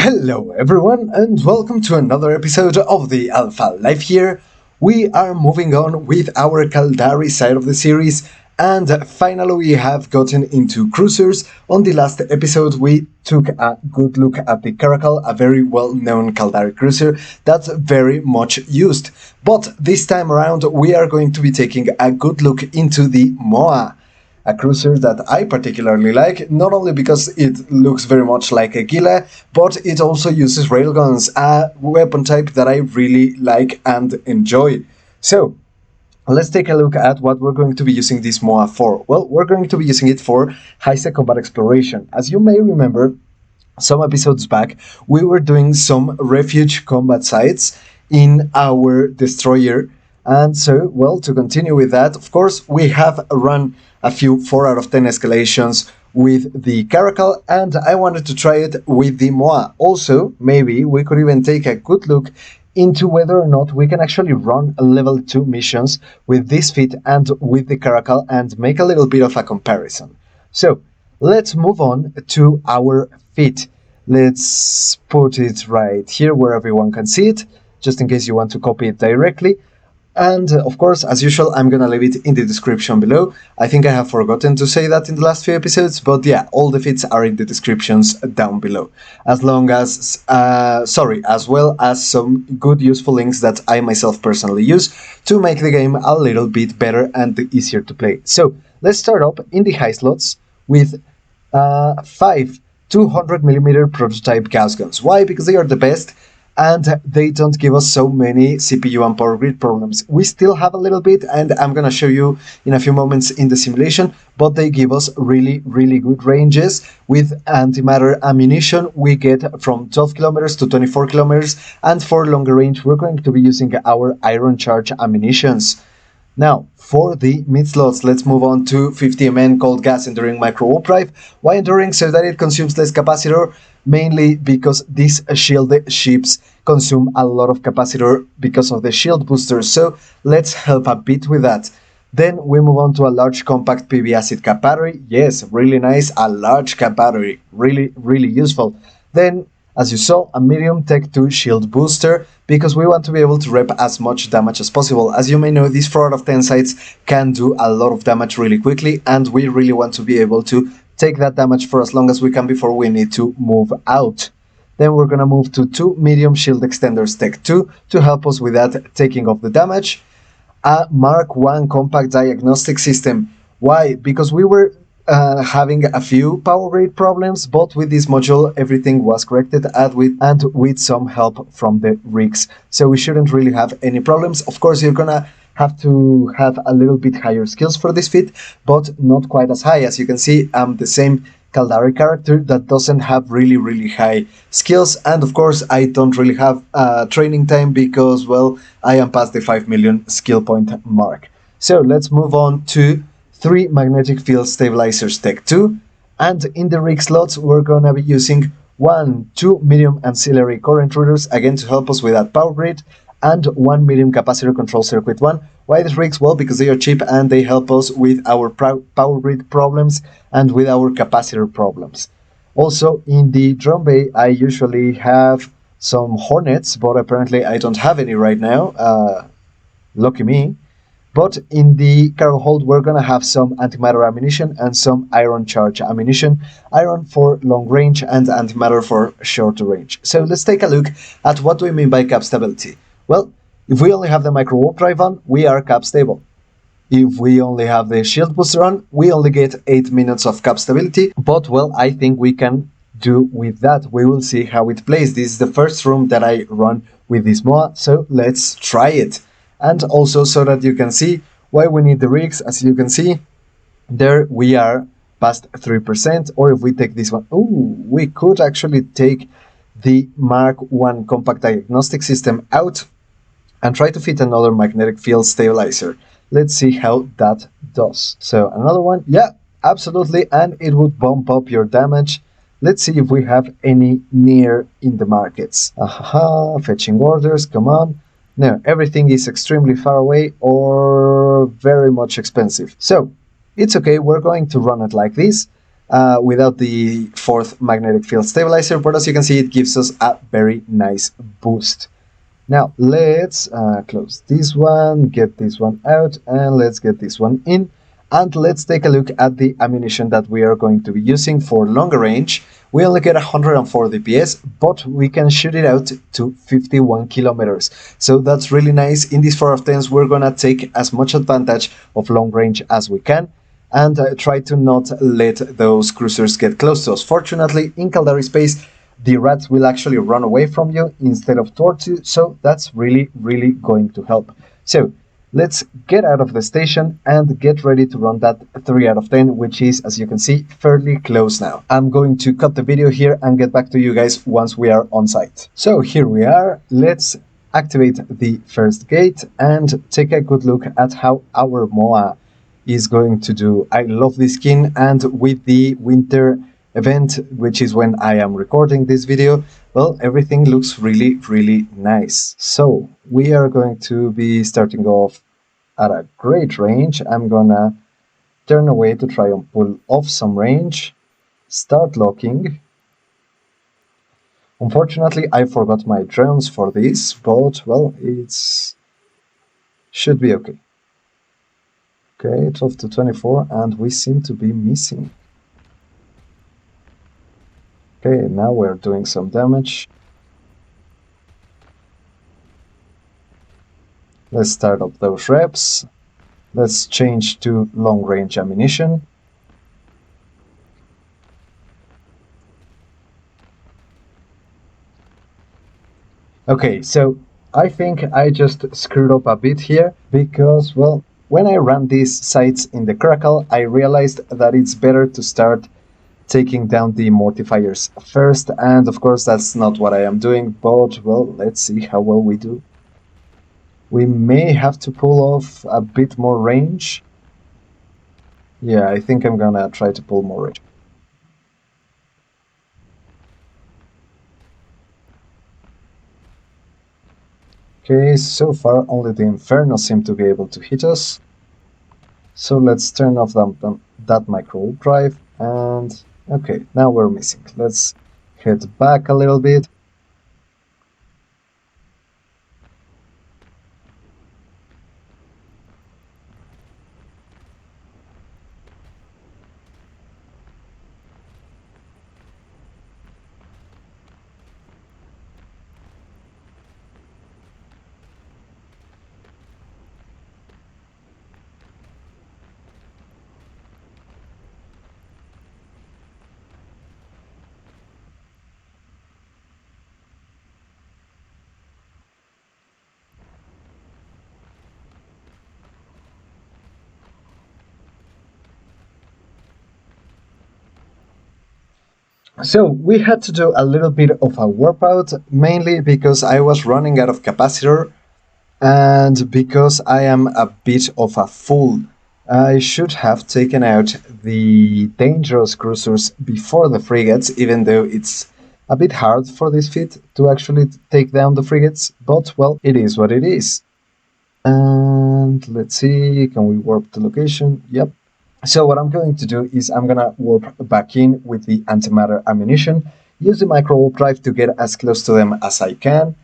Hello everyone and welcome to another episode of the Alpha Life here. We are moving on with our Caldari side of the series, and finally we have gotten into cruisers. On the last episode we took a good look at the Caracal, a very well-known Caldari cruiser that's very much used. But this time around we are going to be taking a good look into the Moa, a cruiser that I particularly like, not only because it looks very much like a Gila, but it also uses railguns, a weapon type that I really like and enjoy. So, let's take a look at what we're going to be using this Moa for. Well, we're going to be using it for high-sec combat exploration. As you may remember, some episodes back, we were doing some refuge combat sites in our destroyer. And so, well, to continue with that, of course, we have run a few 4 out of 10 escalations with the Caracal, and I wanted to try it with the Moa. Also, maybe we could even take a good look into whether or not we can actually run level 2 missions with this fit and with the Caracal and make a little bit of a comparison. So, let's move on to our fit. Let's put it right here where everyone can see it, just in case you want to copy it directly. And of course, as usual, I'm gonna leave it in the description below. I think I have forgotten to say that in the last few episodes, but yeah, all the fits are in the descriptions down below. As well as some good useful links that I myself personally use to make the game a little bit better and easier to play. So let's start up in the high slots with 5 200mm Prototype Gauss Guns. Why? Because they are the best, and they don't give us so many CPU and power grid problems. We still have a little bit, and I'm gonna show you in a few moments in the simulation, but they give us really good ranges. With antimatter ammunition, we get from 12 kilometers to 24 kilometers, and for longer range, we're going to be using our iron charge ammunitions. Now, for the mid slots, let's move on to 50 mn cold gas enduring microwarpdrive. Why enduring? So that it consumes less capacitor, mainly because these shield ships consume a lot of capacitor because of the shield boosters, so let's help a bit with that. Then we move on to a large compact PV acid cap battery. Yes, really nice, a large cap battery, really useful. Then, as you saw, a medium Tech 2 shield booster, because we want to be able to rep as much damage as possible. As you may know, these 4 out of 10 sites can do a lot of damage really quickly, and we really want to be able to take that damage for as long as we can before we need to move out. Then we're gonna move to 2 medium shield extenders Tech 2 to help us with that taking off the damage. A Mark I compact diagnostic system. Why? Because we were having a few power grid problems, but with this module everything was corrected and with some help from the rigs, so we shouldn't really have any problems. Of course, you're gonna have to have a little bit higher skills for this fit, but not quite as high. As you can see, I'm the same Caldari character that doesn't have really high skills, and of course I don't really have training time because, well, I am past the 5 million skill point mark. So let's move on to 3 magnetic field stabilizers Tech 2, and in the rig slots we're gonna be using 2 medium ancillary core intruders, again to help us with that power grid, and 1 medium capacitor control circuit 1. Why these rigs? Well, because they are cheap and they help us with our power grid problems and with our capacitor problems. Also, in the drum bay I usually have some Hornets, but apparently I don't have any right now, lucky me. But in the cargo hold we're gonna have some antimatter ammunition and some iron charge ammunition, iron for long range and antimatter for shorter range. So let's take a look at what do we mean by cap stability. Well, if we only have the microwarpdrive on, we are cap stable. If we only have the shield booster on, we only get 8 minutes of cap stability, but well, I think we can do with that. We will see how it plays. This is the first room that I run with this Moa, so let's try it. And also, so that you can see why we need the rigs, as you can see, there we are past 3%, or if we take this one, we could actually take the Mark I compact diagnostic system out and try to fit another magnetic field stabilizer. Let's see how that does. So another one, yeah, absolutely, and it would bump up your damage. Let's see if we have any near in the markets. Fetching orders, come on. No, everything is extremely far away or very much expensive. So, it's okay, we're going to run it like this. without the fourth magnetic field stabilizer, but as you can see, it gives us a very nice boost. Now let's close this one, get this one out, and let's get this one in. And let's take a look at the ammunition that we are going to be using for longer range. We only get 104 DPS, but we can shoot it out to 51 kilometers. So that's really nice. In this 4 of 10s, we're gonna take as much advantage of long range as we can, and try to not let those cruisers get close to us. Fortunately, in Caldari space, the rats will actually run away from you instead of towards you, so that's really, really going to help. So let's get out of the station and get ready to run that 3 out of 10, which is, as you can see, fairly close now. I'm going to cut the video here and get back to you guys once we are on site. So here we are. Let's activate the first gate and take a good look at how our Moa is going to do. I love this skin, and with the winter event, which is when I am recording this video, well, everything looks really, really nice. So we are going to be starting off at a great range. I'm gonna turn away to try and pull off some range, start locking. Unfortunately, I forgot my drones for this, but well, it's should be okay. Okay, 12 to 24, and we seem to be missing. Okay, now we're doing some damage. Let's start up those reps. Let's change to long range ammunition. Okay, so I think I just screwed up a bit here because, well, when I ran these sights in the Crackle, I realized that it's better to start taking down the mortifiers first, and of course that's not what I am doing, but well, let's see how well we do. We may have to pull off a bit more range. Yeah, I think I'm gonna try to pull more range. Okay, so far only the Inferno seem to be able to hit us. So let's turn off that Microwarpdrive, and okay, now we're missing. Let's head back a little bit. So we had to do a little bit of a warp out, mainly because I was running out of capacitor, and because I am a bit of a fool. I should have taken out the dangerous cruisers before the frigates, even though it's a bit hard for this feat to actually take down the frigates, but well, it is what it is. And let's see, can we warp the location? Yep. So what I'm going to do is I'm gonna warp back in with the antimatter ammunition, use the microwarpdrive to get as close to them as I can,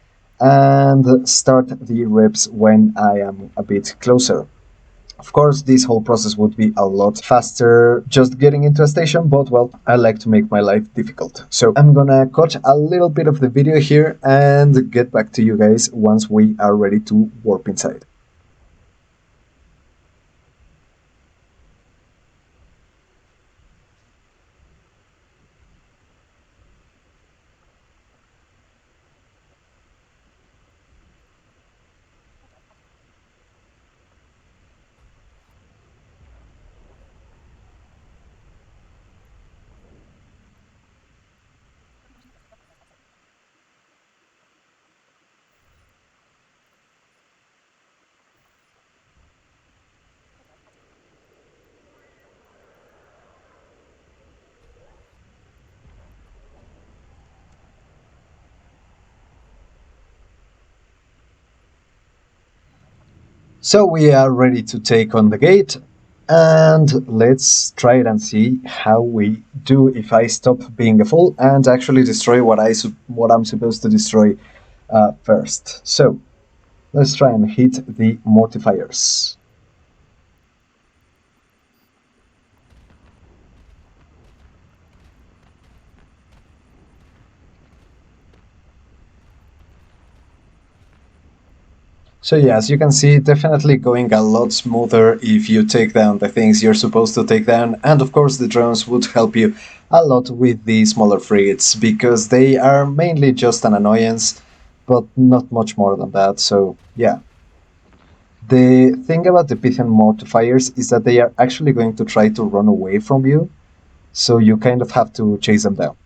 and start the reps when I am a bit closer. Of course, this whole process would be a lot faster just getting into a station, but well, I like to make my life difficult. So I'm gonna cut a little bit of the video here and get back to you guys once we are ready to warp inside. So we are ready to take on the gate. And let's try it and see how we do if I stop being a fool and actually destroy what I'm supposed to destroy first. So let's try and hit the mortifiers. So yeah, as you can see, definitely going a lot smoother if you take down the things you're supposed to take down, and of course the drones would help you a lot with the smaller frigates, because they are mainly just an annoyance, but not much more than that, so yeah. The thing about the Pythian mortifiers is that they are actually going to try to run away from you, so you kind of have to chase them down.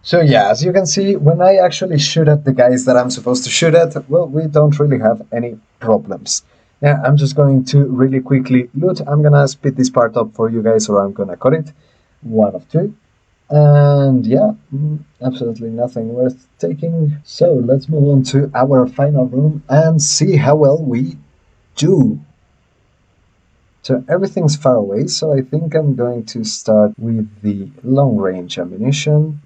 So yeah, as you can see, when I actually shoot at the guys that I'm supposed to shoot at, well, we don't really have any problems. Yeah, I'm just going to really quickly loot. I'm gonna speed this part up for you guys, or I'm gonna cut it. One of two. And yeah, absolutely nothing worth taking. So let's move on to our final room and see how well we do. So everything's far away, so I think I'm going to start with the long range ammunition.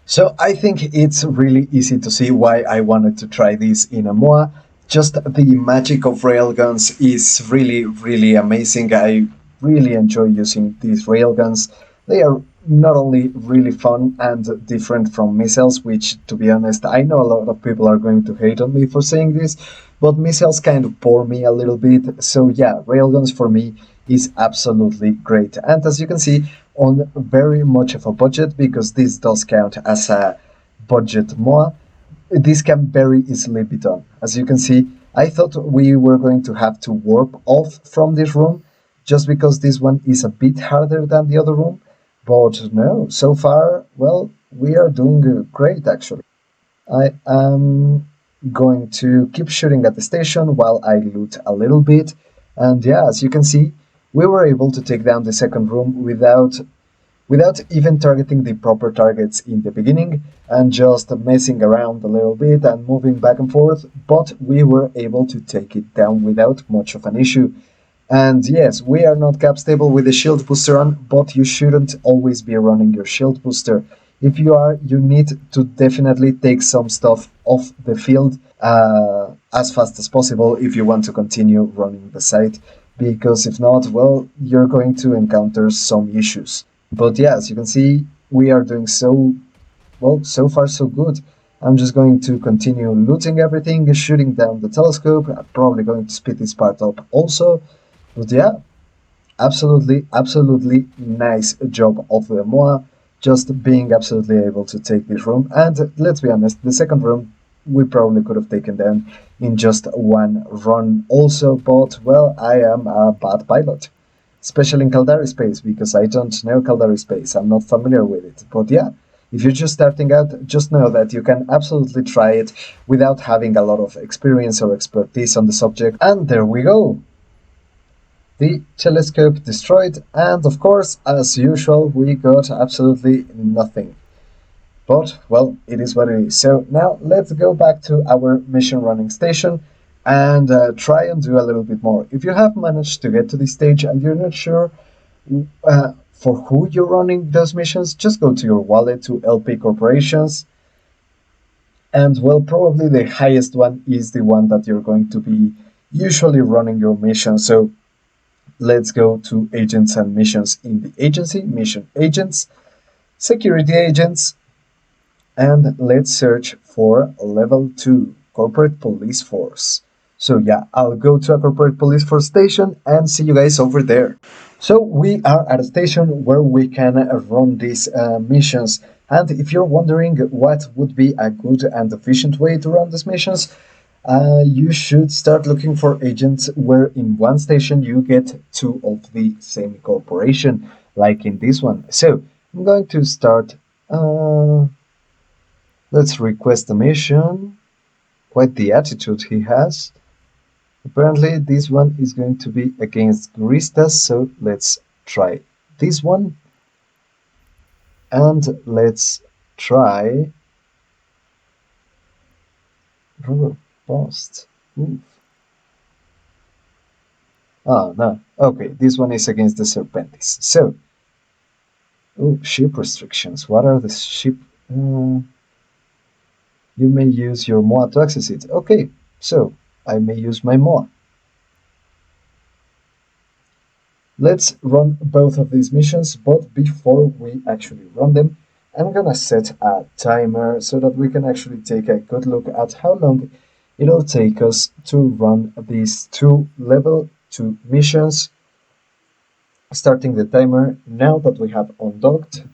So I think it's really easy to see why I wanted to try this in a MOA. Just the magic of railguns is really, really amazing. I really enjoy using these railguns. They are not only really fun and different from missiles, which, to be honest, I know a lot of people are going to hate on me for saying this, but missiles kind of bore me a little bit. So yeah, railguns for me is absolutely great. And as you can see, on very much of a budget, because this does count as a budget MOA, this can very easily be done. As you can see, I thought we were going to have to warp off from this room just because this one is a bit harder than the other room. But no, so far, well, we are doing great actually. I am going to keep shooting at the station while I loot a little bit. And yeah, as you can see, we were able to take down the second room without even targeting the proper targets in the beginning and just messing around a little bit and moving back and forth, but we were able to take it down without much of an issue. And yes, we are not cap stable with the shield booster on, but you shouldn't always be running your shield booster. If you are, you need to definitely take some stuff off the field as fast as possible if you want to continue running the site, because if not, well, you're going to encounter some issues. But yeah, as you can see, we are doing so well, so far so good. I'm just going to continue looting everything, shooting down the telescope. I'm probably going to speed this part up also. But yeah, absolutely nice job of the MOA, just being absolutely able to take this room. And let's be honest, the second room we probably could have taken down in just one run also, but well, I am a bad pilot. Especially in Caldari space, because I don't know Caldari space, I'm not familiar with it. But yeah, if you're just starting out, just know that you can absolutely try it without having a lot of experience or expertise on the subject. And there we go! The telescope destroyed, and of course, as usual, we got absolutely nothing. But, well, it is what it is. So now let's go back to our mission running station and try and do a little bit more. If you have managed to get to this stage and you're not sure for who you're running those missions, just go to your wallet to LP Corporations. And, well, probably the highest one is the one that you're going to be usually running your mission. So let's go to agents and missions in the agency, mission agents, security agents, and let's search for level 2, corporate police force. So yeah, I'll go to a corporate police force station and see you guys over there. So we are at a station where we can run these missions. And if you're wondering what would be a good and efficient way to run these missions, you should start looking for agents where in one station you get two of the same corporation, like in this one. So I'm going to start. Let's request a mission. Quite the attitude he has. Apparently this one is going to be against Guristas, so let's try this one. And let's try Rubber Post. Oof. Oh, no. Okay, this one is against the Serpentis. So, ship restrictions. What are the ship? You may use your MOA to access it. Okay, so I may use my MOA. Let's run both of these missions, but before we actually run them, I'm gonna set a timer so that we can actually take a good look at how long it'll take us to run these two level 2 missions. Starting the timer now that we have undocked.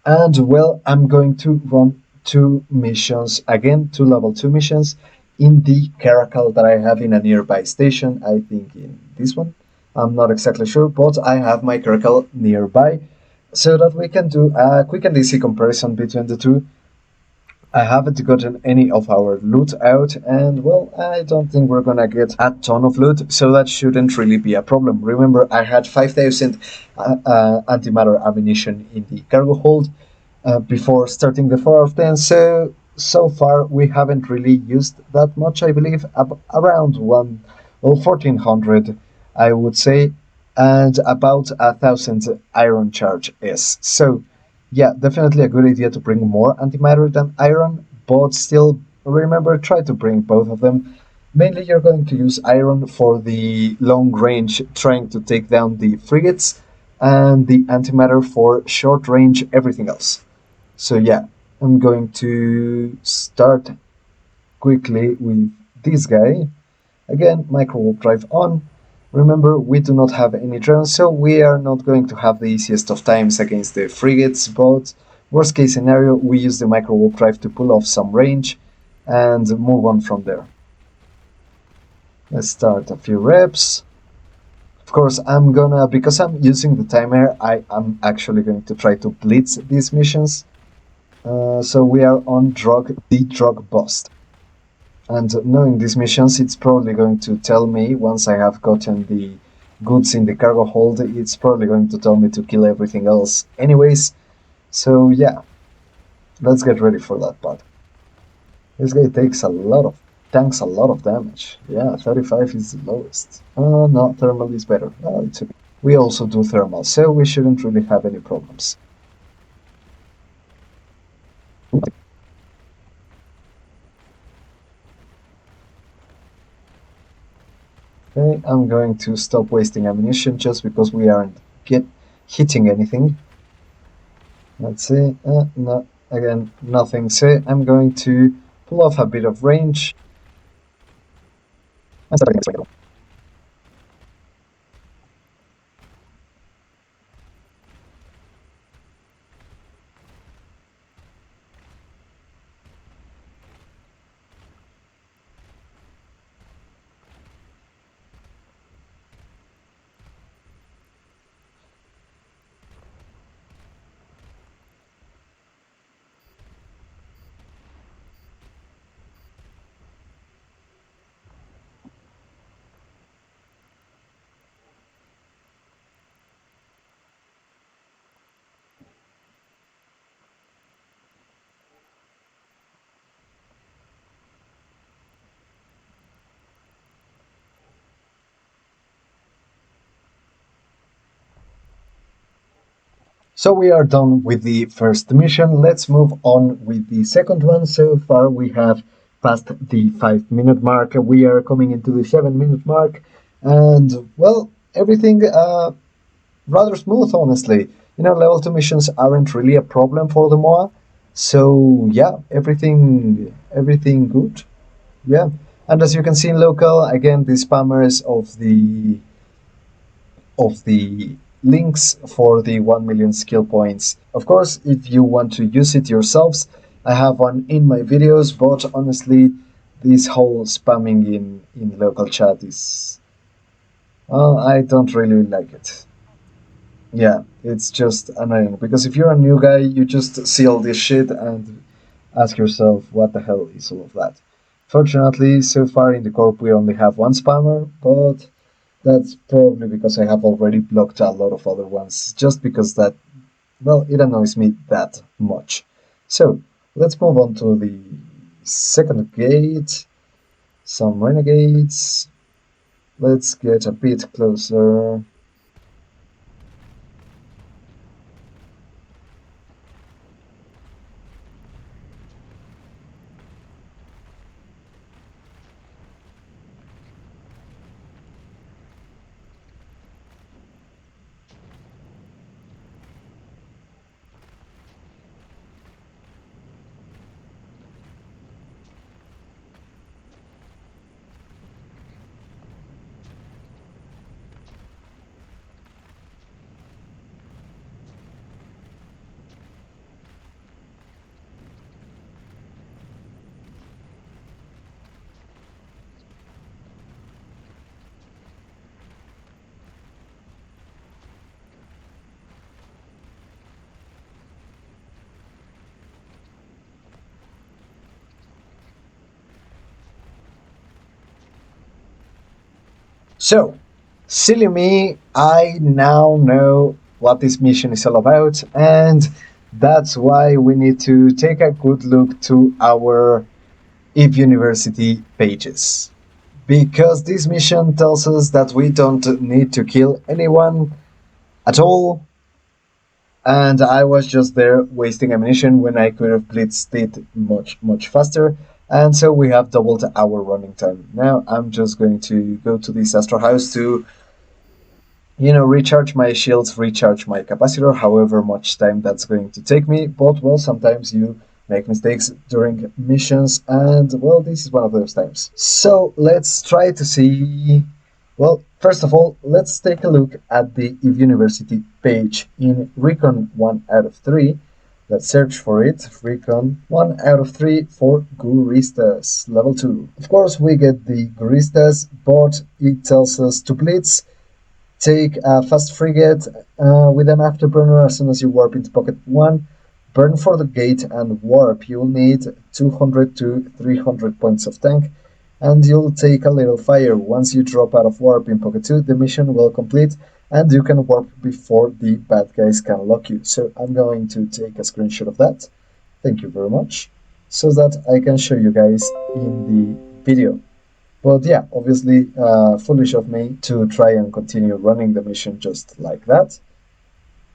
And well, I'm going to run 2 missions, again 2 level 2 missions in the caracal that I have in a nearby station. I think in this one, I'm not exactly sure, but I have my caracal nearby so that we can do a quick and easy comparison between the two. I haven't gotten any of our loot out, and well, I don't think we're gonna get a ton of loot, so that shouldn't really be a problem. Remember, I had 5,000 antimatter ammunition in the cargo hold before starting the 4 of 10, so far we haven't really used that much. I believe around 1,400, I would say, and about 1,000 iron charge S. So yeah, definitely a good idea to bring more antimatter than iron, but still, remember, try to bring both of them. Mainly, you're going to use iron for the long range, trying to take down the frigates, and the antimatter for short range, everything else. So, yeah, I'm going to start quickly with this guy. Again, Microwarpdrive on. Remember, we do not have any drones, so we are not going to have the easiest of times against the frigates, but worst case scenario, we use the Microwarpdrive to pull off some range and move on from there. Let's start a few reps. Of course, because I'm using the timer, I am actually going to try to blitz these missions. So we are on the drug bust. And knowing these missions, it's probably going to tell me, once I have gotten the goods in the cargo hold, it's probably going to tell me to kill everything else anyways. So yeah, let's get ready for that part. This guy tanks a lot of damage. Yeah, 35 is the lowest. No, thermal is better. It's okay. We also do thermal, so we shouldn't really have any problems. Okay, I'm going to stop wasting ammunition just because we aren't hitting anything. Let's see. No, again, nothing. So I'm going to pull off a bit of range. And start this way. So we are done with the first mission. Let's move on with the second one. So far we have passed the 5 minute mark. We are coming into the 7 minute mark. And well, everything rather smooth, honestly. Level 2 missions aren't really a problem for the MOA. So yeah, everything good. Yeah. And as you can see in local, again, the spammers of the links for the 1 million skill points. Of course, if you want to use it yourselves, I have one in my videos, but honestly, this whole spamming in local chat is. I don't really like it. Yeah, it's just annoying because if you're a new guy, you just see all this shit and ask yourself, what the hell is all of that? Fortunately, so far in the corp, we only have one spammer, but that's probably because I have already blocked a lot of other ones, just because it annoys me that much. So, let's move on to the second gate. Some renegades. Let's get a bit closer. So, silly me, I now know what this mission is all about, and that's why we need to take a good look to our Eve University pages. Because this mission tells us that we don't need to kill anyone at all. and I was just there wasting ammunition when I could have blitzed it much faster. And so we have doubled our running time. Now I'm just going to go to this Astro House to, recharge my shields, recharge my capacitor, however much time that's going to take me. But, well, sometimes you make mistakes during missions, and, well, this is one of those times. So let's try to see. Well, first of all, let's take a look at the EVE University page in Recon 1 out of 3. Let's search for it. Recon 1 out of 3 for Guristas, level 2. Of course, we get the Guristas, but it tells us to blitz, take a fast frigate with an afterburner as soon as you warp into pocket 1, burn for the gate and warp. You'll need 200 to 300 points of tank, and you'll take a little fire. Once you drop out of warp in pocket 2, the mission will complete, and you can warp before the bad guys can lock you. So I'm going to take a screenshot of that. Thank you very much, so that I can show you guys in the video. But yeah, obviously foolish of me to try and continue running the mission just like that.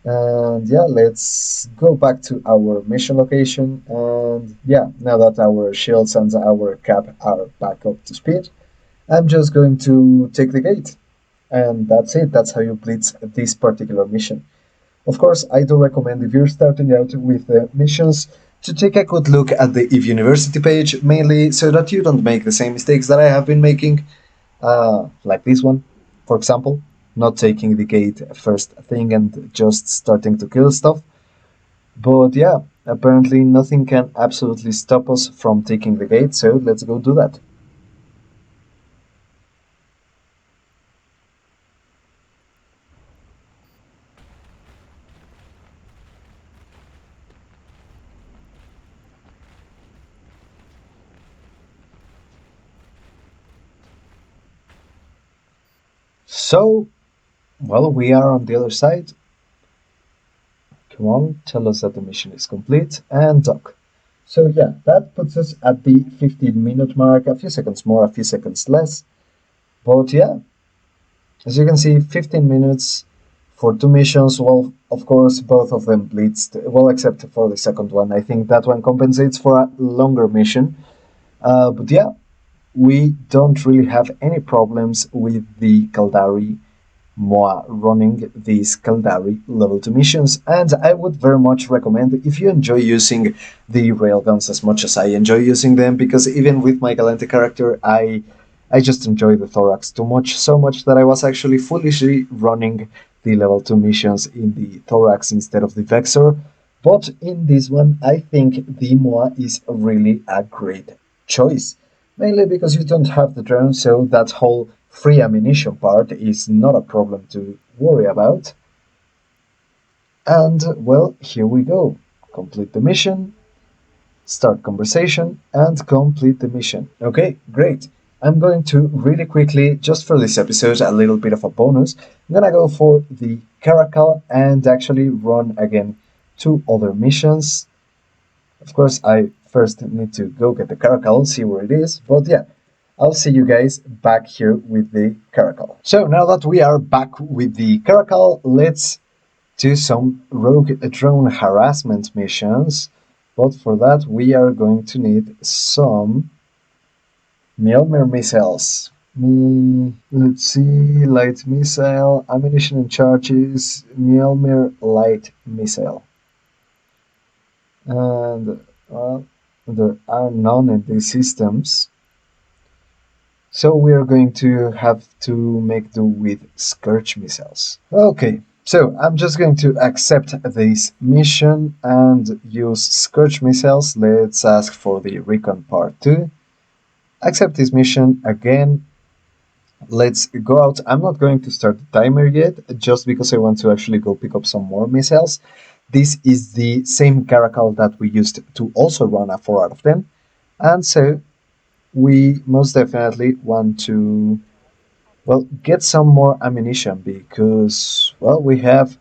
And yeah, let's go back to our mission location. And yeah, now that our shields and our cap are back up to speed, I'm just going to take the gate. And that's it. That's how you blitz this particular mission. Of course, I do recommend, if you're starting out with the missions, to take a good look at the EVE University page, mainly so that you don't make the same mistakes that I have been making, like this one, for example, not taking the gate first thing and just starting to kill stuff. But yeah, apparently nothing can absolutely stop us from taking the gate, so let's go do that. So, well, we are on the other side. Come on, tell us that the mission is complete, and dock. So yeah, that puts us at the 15-minute mark, a few seconds more, a few seconds less. But yeah, as you can see, 15 minutes for 2 missions. Well, of course, both of them blitzed, well, except for the second one. I think that one compensates for a longer mission. But yeah, we don't really have any problems with the Caldari Moa running these Caldari level 2 missions, and I would very much recommend, if you enjoy using the railguns as much as I enjoy using them, because even with my Galante character, I just enjoy the Thorax too much, so much that I was actually foolishly running the level 2 missions in the Thorax instead of the Vexor. But in this one, I think the Moa is really a great choice, mainly because you don't have the drone, so that whole free ammunition part is not a problem to worry about. And, well, here we go. Complete the mission, start conversation, and complete the mission. Okay, great. I'm going to really quickly, just for this episode, a little bit of a bonus. I'm gonna go for the Caracal and actually run again 2 other missions. Of course, I first need to go get the Caracal, see where it is, but yeah, I'll see you guys back here with the Caracal. So now that we are back with the Caracal, let's do some rogue drone harassment missions. But for that, we are going to need some Mjolnir missiles. Let's see, light missile, ammunition and charges, Mjolnir light missile. And, well, there are none in these systems. So we are going to have to make do with Scourge missiles. Okay, so I'm just going to accept this mission and use Scourge missiles. Let's ask for the Recon Part 2. Accept this mission again. Let's go out. I'm not going to start the timer yet, just because I want to actually go pick up some more missiles. This is the same Caracal that we used to also run a 4 out of 10. And so we most definitely want to, well, get some more ammunition, because, well, we have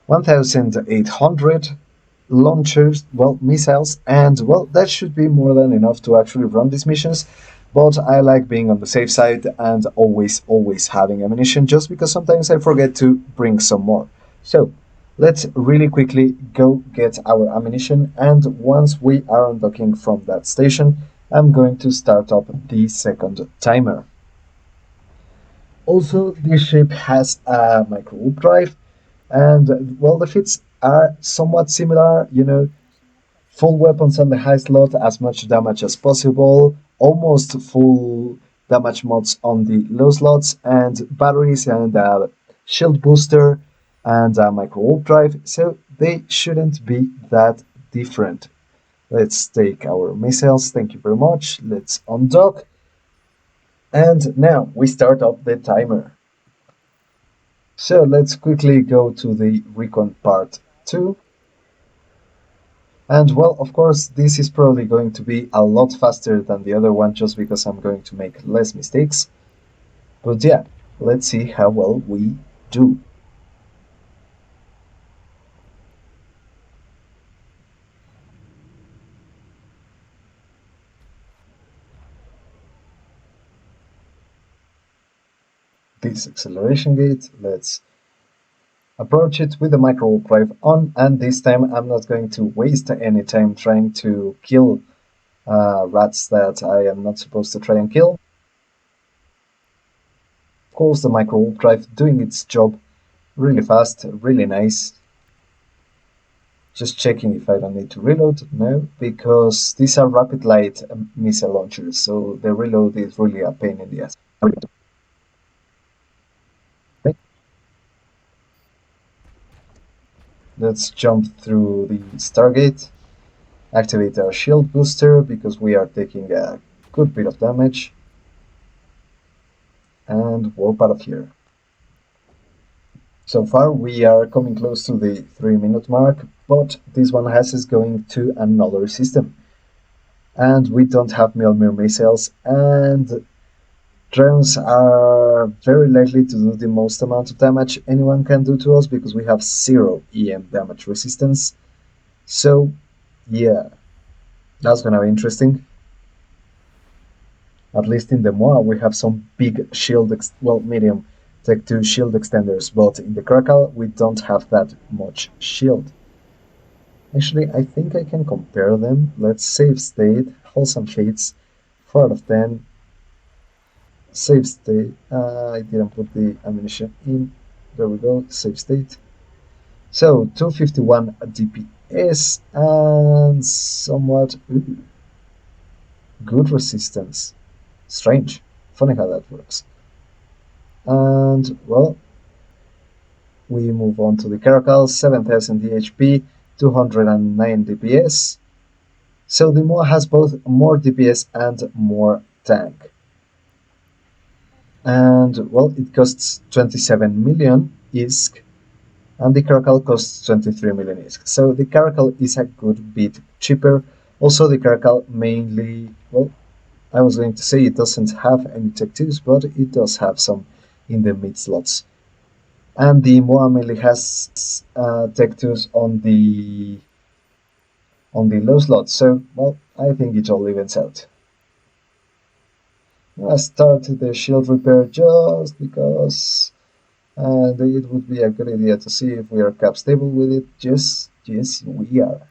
1,800 launchers, well, missiles, and, well, that should be more than enough to actually run these missions. But I like being on the safe side and always having ammunition, just because sometimes I forget to bring some more. So Let's really quickly go get our ammunition, and once we are undocking from that station, I'm going to start up the second timer. Also, this ship has a Microwarpdrive, and well, the feats are somewhat similar, full weapons on the high slot, as much damage as possible, almost full damage mods on the low slots, and batteries and a shield booster and a micro warp drive, so they shouldn't be that different. Let's take our missiles, thank you very much. Let's undock. And now we start up the timer. So let's quickly go to the recon part 2. And well, of course, this is probably going to be a lot faster than the other one just because I'm going to make less mistakes. But yeah, let's see how well we do. This acceleration gate, let's approach it with the Microwarpdrive on, and this time I'm not going to waste any time trying to kill rats that I am not supposed to try and kill. Of course, the Microwarpdrive doing its job really fast, really nice. Just checking if I don't need to reload. No, because these are rapid light missile launchers, so the reload is really a pain in the ass. Let's jump through the Stargate, activate our shield booster because we are taking a good bit of damage, and warp out of here. So far we are coming close to the 3-minute mark, but this one has us going to another system. And we don't have Mjolnir missiles, and drones are very likely to do the most amount of damage anyone can do to us because we have 0 EM damage resistance. So yeah, that's gonna be interesting. At least in the Moa we have some big shield, medium Tech 2 shield extenders, but in the Crackle we don't have that much shield. Actually, I think I can compare them. Let's save state, wholesome fates, 4 out of 10. Save state, I didn't put the ammunition in. There we go, save state. So 251 DPS and somewhat good resistance. Strange, funny how that works. And well, we move on to the Caracal, 7000 DHP, 209 DPS. So the Moa has both more DPS and more tank. And well, it costs 27 million ISK, and the Caracal costs 23 million ISK. So the Caracal is a good bit cheaper. Also, the Caracal mainly, well, I was going to say it doesn't have any Tech 2s, but it does have some in the mid slots. And the Moa mainly has Tech 2s on the low slots. So, well, I think it all evens out. I started the shield repair just because it would be a good idea to see if we are cap stable with it. Yes, we are.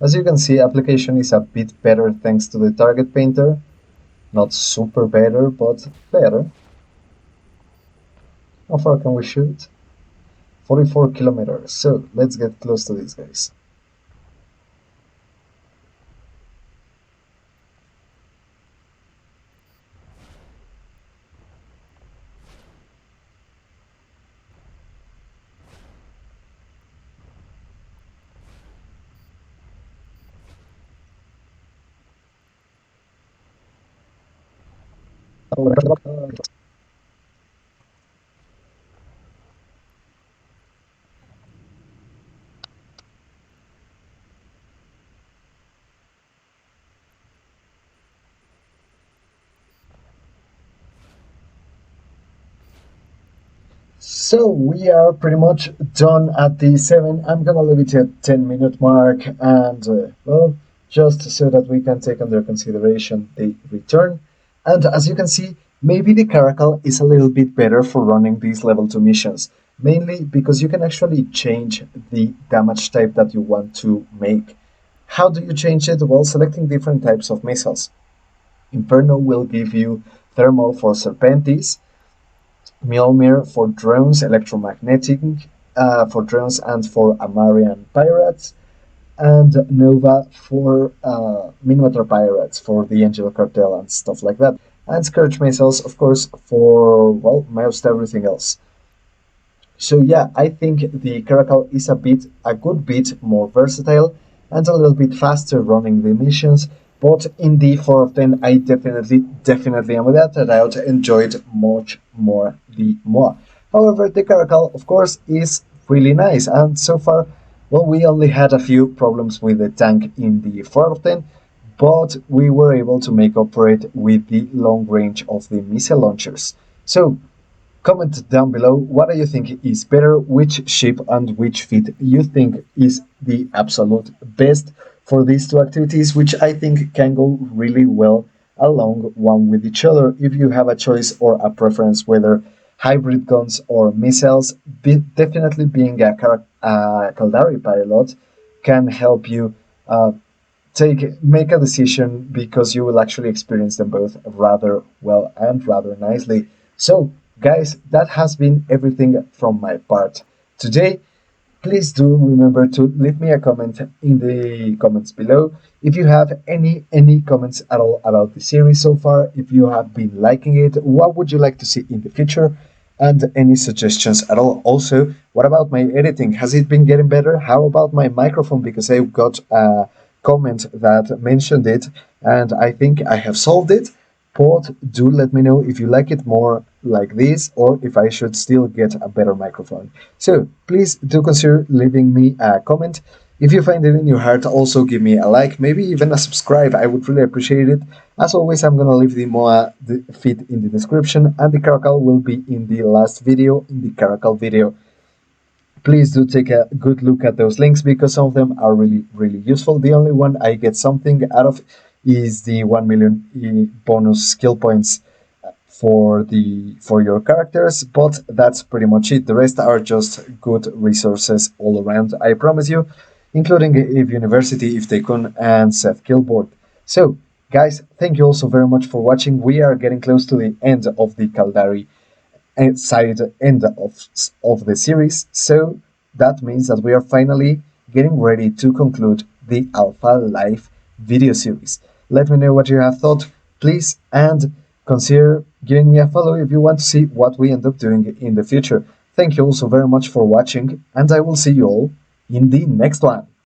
As you can see, application is a bit better thanks to the target painter. Not super better, but better. How far can we shoot? 44 kilometers. So let's get close to these guys. So we are pretty much done at the 7. I'm gonna leave it at 10-minute mark, and well, just so that we can take under consideration the return. And as you can see, Maybe the Caracal is a little bit better for running these level 2 missions, mainly because you can actually change the damage type that you want to make. How do you change it? Well, selecting different types of missiles. Inferno will give you thermal for Serpentis, Mjolnir for drones, electromagnetic for drones and for Amarian pirates, and Nova for Minotaur pirates for the Angel Cartel and stuff like that. And Scourge missiles, of course, for, well, most everything else. So yeah, I think the Caracal is a good bit more versatile and a little bit faster running the missions. But in the 4 of 10, I definitely, and without a doubt, enjoyed much more the Moa. However, the Caracal, of course, is really nice, and so far, well, we only had a few problems with the tank in the 4 of 10, but we were able to make up for it with the long range of the missile launchers. So, comment down below what do you think is better, which ship and which feat you think is the absolute best for these two activities, which I think can go really well along one with each other if you have a choice or a preference whether hybrid guns or missiles. Definitely being a Caldari pilot can help you make a decision because you will actually experience them both rather well and rather nicely. So, guys, that has been everything from my part today. Please do remember to leave me a comment in the comments below if you have any comments at all about the series so far, if you have been liking it, what would you like to see in the future, and any suggestions at all. Also, what about my editing? Has it been getting better? How about my microphone? Because I got a comment that mentioned it, and I think I have solved it. But do let me know if you like it more like this or if I should still get a better microphone. So please do consider leaving me a comment. If you find it in your heart, also give me a like, maybe even a subscribe. I would really appreciate it. As always, I'm gonna leave the Moa feed in the description, and the Caracal will be in the last video, in the Caracal video. Please do take a good look at those links because some of them are really useful. The only one I get something out of is the 1 million bonus skill points for your characters, but that's pretty much it. The rest are just good resources all around, I promise you, including if University, if Tycoon, and Seth Killboard. So, guys, thank you also very much for watching. We are getting close to the end of the Caldari side end of the series, so that means that we are finally getting ready to conclude the Alpha Live video series. Let me know what you have thought, please, and consider giving me a follow if you want to see what we end up doing in the future. Thank you also very much for watching, and I will see you all in the next one.